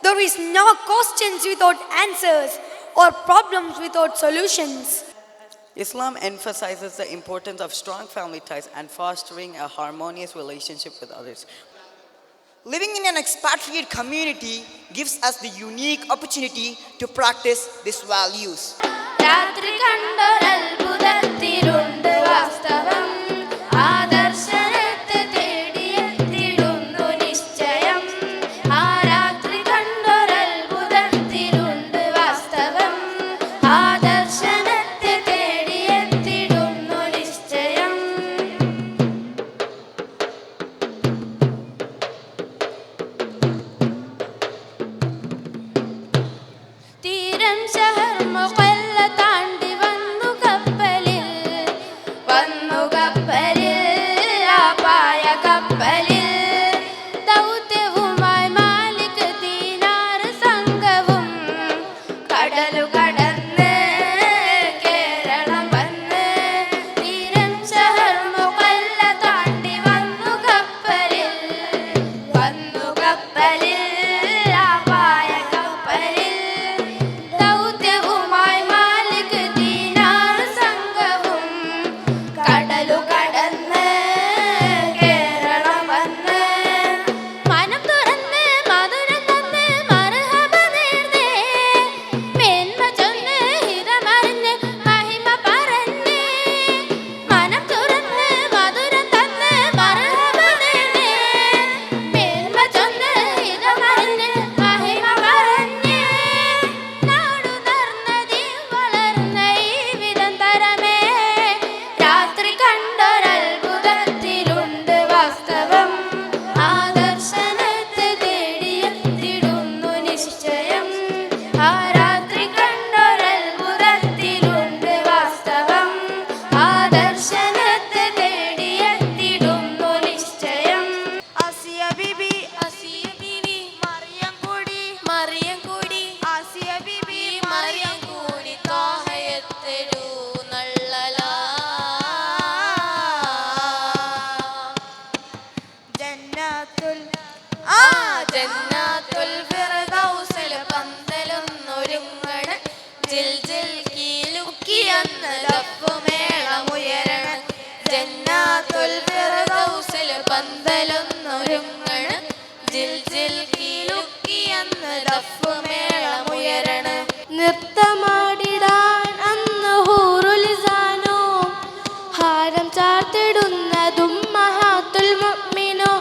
There is no questions without answers or problems without solutions. Islam emphasizes the importance of strong family ties and fostering a harmonious relationship with others. Living in an expatriate community gives us the unique opportunity to practice these values. രാത്രി കണ്ടൊരത്ഭുതത്തിലുണ്ട് വാസ്തവം, ആദർശനത്തെ തേടിയെത്തിടുന്നു നിശ്ചയം. ആ രാത്രി കണ്ടൊരത്ഭുതത്തിലുണ്ട് വാസ്തവം, ആദർശനത്തെ തേടിയെത്തിടുന്നു നിശ്ചയം. തീരം ശഹർ മുഖല്ല താണ്ടി വന്നു കപ്പലിൽ, വന്നു കപ്പലിൽ, ആ പായ കപ്പലിൽ. ദൗത്യവുമായി മാലിക് ദീനാർ സംഘവും കടലു കടന്ന് കേരളം വന്ന്. തീരം ശഹർ മുഖല്ല താണ്ടി വന്നു കപ്പലിൽ, വന്നു കപ്പലിൽ, ആ പായ കപ്പലിൽ. ദൗത്യവുമായി മാലിക് ദീനാർ സംഘവും കടലു കടന്ന് കേരളം വന്ന്. മനം തുറന്ന് മധുരം തന്ന് മർഹബ നേർന്നേ, മേന്മ ചൊന്ന് ഹിതമറിഞ്ഞ് മഹിമ പറഞ്ഞേ. മനം തുറന്ന് മധുരം തന്ന് മർഹബ നേർന്നേ, മേന്മ ചൊന്ന് ഹിതമറിഞ്ഞ് മഹിമ പറഞ്ഞേ. നാടുനർന്നതിൽ വളർന്ന ഈ വിധം തരമേ, രാത്രി കണ്ടൊരത്ഭുതത്തിലുണ്ട് വാസ്തവം, ആദർശനത്തെ തേടിയെത്തിടുന്നു നിശ്ചയം. ആ രാത്രി കണ്ടൊരത്ഭുതത്തിലുണ്ട് വാസ്തവം, ആദർശനത്തെ തേടിയെത്തിടുന്നു നിശ്ചയം. ആസിയ ബീബി, ആസിയ ബീവി, മറിയം കൂടി, മറിയം കൂടി, ആസിയ ബീബി, മറിയം കൂടി താഹയത്തെരു നള്ളലാ. ജന്നാത്തുൽ ആ ജന്നാത്തുൽ ഫിർദൗസിൽ പന്തലൊന്നൊരുങ്ങണ്, ജിൽ ജിൽ കീലുക്കിയെന്ന് ദഫ്ഫുമേളമുയരണം. ജന്നാത്തുൽ ഫിർദൗസിൽ പന്തലൊന്നൊരുങ്ങണ്, ജിൽ ജിൽ കീലുക്കിയെന്ന് ദഫ്ഫുമേളമുയരണം. നൃത്തമാടിടാൻ അന്ന് ഹൂറുലിസാനോ, ഹാരം ചാർത്തിടുന്നതും ഉമ്മഹാത്തുൽ മുഅ്മിനോ,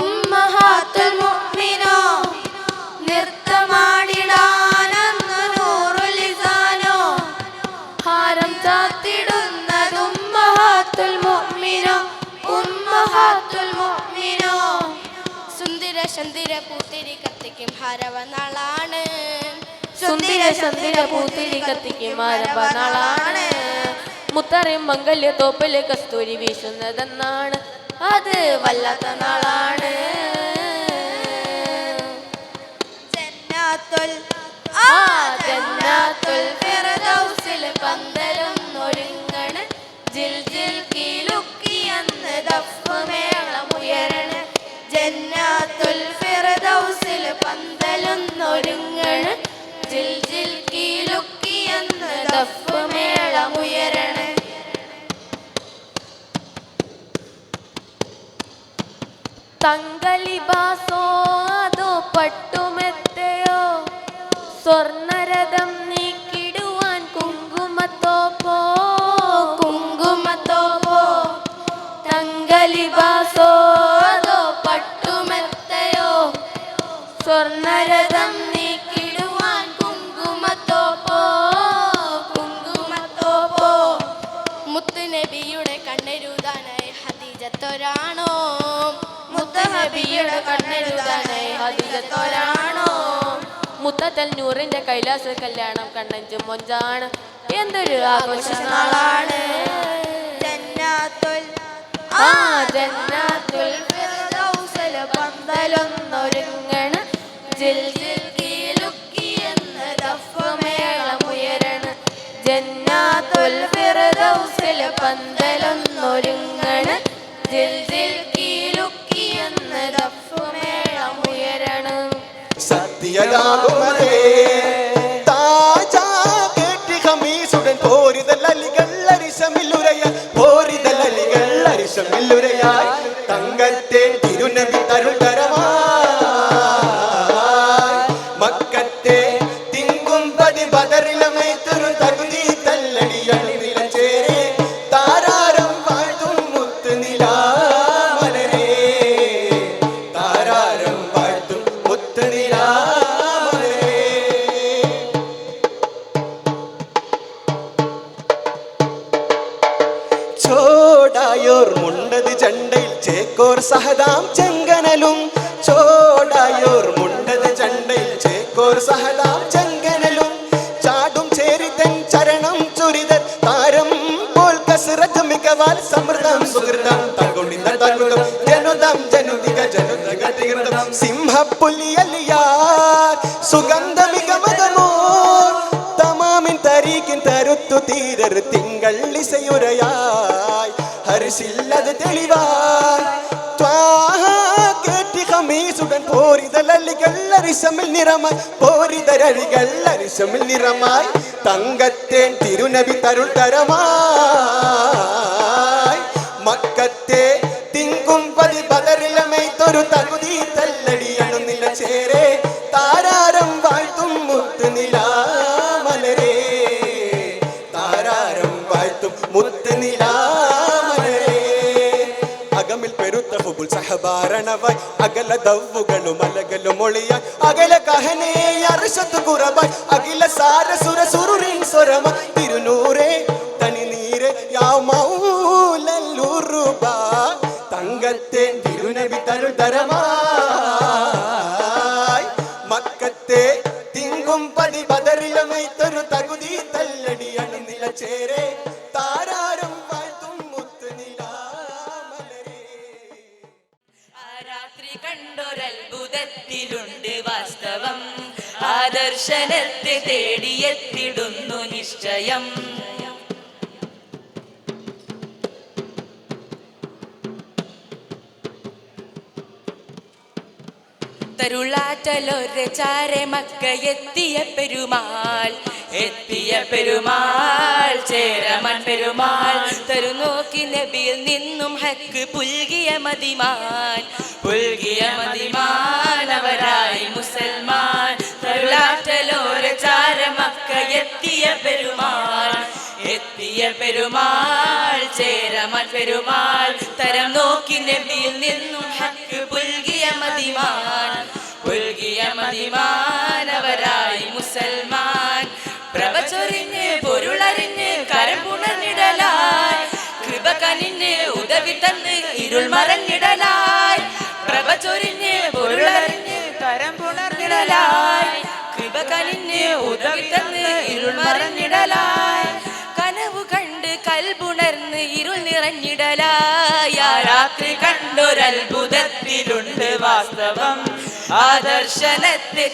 ഉമ്മഹാത്തുൽ മുഅ്മിനോ. നൃത്തമാടിടാൻ അന്ന് ഹൂറുലിസാനോ, ഹാരം ചാർത്തിടുന്നതും ഉമ്മഹാത്തുൽ മുഅ്മിനോ, ഉമ്മഹാത്തുൽ മുഅ്മിനോ. സുന്ദര ചന്ദിര പൂത്തിരി കത്തിക്കും ഹരവനാളാണ്, സുന്ദര ചന്ദിര പൂത്തിരി കത്തിക്കും ഹരവനാളാണ്. മുത്തറിയും മംഗല്യ തോപ്പില് കസ്തൂരി വീശുന്നതെന്നാണ്, അത് വല്ലാത്ത നാളാണ്. ജന്നാത്തുൽ ആ ജന്നാത്തുൽ ഫിർദൗസിൽ പന്തലൊന്നൊരുങ്ങണ്, ജിൽ ജിൽ കീലുക്കിയെന്ന് ദഫ്ഫുമേളമുയരണം. ജന്നാത്തുൽ ഫിർദൗസിൽ പന്തലൊന്നൊരുങ്ങണ്, ജിൽ ജിൽ കീലുക്കിയെന്ന് ദഫ്ഫുമേളമുയരണം. തങ്കലിബാസോ അതോ പട്ടുമെത്തയോ, സ്വർണരഥം നീക്കിടുവാൻ കുങ്കുമത്തോപ്പോ, കുങ്കുമത്തോപ്പോ. തങ്കലിബാസോ അതോ പട്ടുമെത്തയോ, സ്വർണരഥം നീക്കിടുവാൻ കുങ്കുമത്തോപ്പോ, കുങ്കുമത്തോപ്പോ. മുത്തുനബിയുടെ കണ്ണെഴുതാനായി ഹദീജത്തൊരാണോ, മുത്തുനബിയുടെ കണ്ണെഴുതാനായി ഹദീജത്തൊരാണോ. മുത്തത്തൽ നൂറിന്റെ കൈലാസ കല്യാണം കണ്ണഞ്ചും മൊഞ്ചാണ്, എന്തൊരു ആഘോഷനാളാണ്. ജന്നാത്തുൽ ആ ജന്നാത്തുൽ ഫിർദൗസിൽ പന്തലൊന്നൊരുങ്ങണ്, ജിൽ ജിൽ കീലുക്കിയെന്ന് ദഫ്ഫുമേളമുയരണം. ജന്നാത്തുൽ ഫിർദൗസിൽ പന്തലൊന്നൊരുങ്ങണ്, ജിൽ ജിൽ കീലുക്കിയെന്ന് ദഫ്ഫുമേളമുയരണം. സത്യ പുതിയതാകുമതേ താജാ കേട്ടി ഖമീസുടൻ പോരിതൽ അലികൾ അരിശമില്ലുരയായി പോരിതൽ അലികൾ അരിശമില്ലുരയായി തങ്കത്തെ തിരുനബി തരുൾ തരമായി മക്കത്തെ തിങ്കും പതി ബദറിലമൈത്തൊരു തകുതി തല്ലടിയാണ് നിലച്ചേരെ താരാരം വാഴ്ത്തും മുത്ത് നിലാമലരേ താരാരം വാഴ്ത്തും മുത്ത് നിലാമലരേ ചോടായോർ മുണ്ടത് ചണ്ടയിൽ ചേക്കോർ സഹദാം ചെങ്കനലും ചോടായോർ മുണ്ടത് ചണ്ടയിൽ ചേക്കോർ സഹദാം ചെങ്കനലും ചാടും ചേരിതൻ ചരണം ചുരിതൻ താരം പോൽ കസരത്ത് മികവാൽ സമൃദ്ധം സുഹൃതം തകൊണ്ടിത തകുതം ജനുദം ജനുദിക ജനുദിക തികൃതം സിംഹപ്പുലിയലിയാർ സുഗന്ധമികമതമോ തമാമിൻ തരീക്കിൻ തരുത്തു തീരർ തിങ്കൾ ഇസയുരയായി ഹരിശില്ലത് തെളിവായി കേട്ടി ഖമീസുടൻ പോരിതലല്ലികൾ അരിശമിൽ നിറമായി പോരിതരഴികൾ അരിശമിൽ നിറമായി തങ്കത്തേൻ തിരുനബി തരുൾ തരമായി മക്കത്തെ തിങ്കും പതി ബദറിലമൈത്തൊരു തകുതി തല്ലടിയണു നിലച്ചേരെ താരാരം വാഴ്ത്തും മുത്ത് നിലാമലരേ താരാരം വാഴ്ത്തും മുത്ത് നിലാമലരേ അകമിൽ പെരുത്ത ഹുബുൽ സഹബാരണവായി അകല ദവ്വുകളും അലകലും ഒളിയായി അകല കഹനേ അർശത്ത് കുറവായി അഖില സാരസുര സുരുരിൻ സ്വരമായി തിരുനൂറേ തനിനീരെ യാ മൗലല്ലുറുബ തങ്കത്തെ തിരുനബി തരുൾ തരമായി മക്കത്തെ തിങ്കും പതി ബദറിലമൈത്തൊരു തകുതി തല്ലടിയാണ് നിലച്ചേരെ താരാരം വാഴ്ത്തും മുത്ത് നിലാമലരേ ആ രാത്രി കണ്ടൊരത്ഭുതത്തിലുണ്ട് വാസ്തവം ആദർശനത്തെ തേടിയെത്തിടുന്നു നിശ്ചയം തരുളാറ്റലൊരു ചാരെ മക്ക എത്തിയ പെരുമാൾ ചേരമൻ പെരുമാൾ തരുനോക്കി നബിയിൽ നിന്നും ഹക്ക് പുൽകിയ മതിമാൻ അവരായി മുസൽമാൻ തരുളാറ്റലൊരു ചാരെ മക്ക എത്തിയ പെരുമാൾ ചേരമൻ പെരുമാൾ തരം നോക്കി നബിയിൽ നിന്നും ഹക്ക് പുൽകിയ മതിമാൻ അവരായി മുസൽമാൻ പ്രഭ ചൊരിഞ്ഞ് പൊരുളറിഞ്ഞ് കരം പുണർന്നിടലായി കൃപ കനിഞ്ഞ് ഉദവി തന്ന് ഇരുൾ മറഞ്ഞിടലായി പ്രഭ ചൊരിഞ്ഞ് പൊരുളറിഞ്ഞ് കരം പുണർന്നിടലായി കൃപ കനിഞ്ഞ് ഉദവി തന്ന് ഇരുൾ മറഞ്ഞിടലായി കനവു കണ്ട് കൽബുണർന്ന് ഇരുൾ നിറഞ്ഞിടലായി ആ രാത്രി കണ്ടൊരത്ഭുതത്തിലുണ്ട് വാസ്തവം ആദർശനത്തെ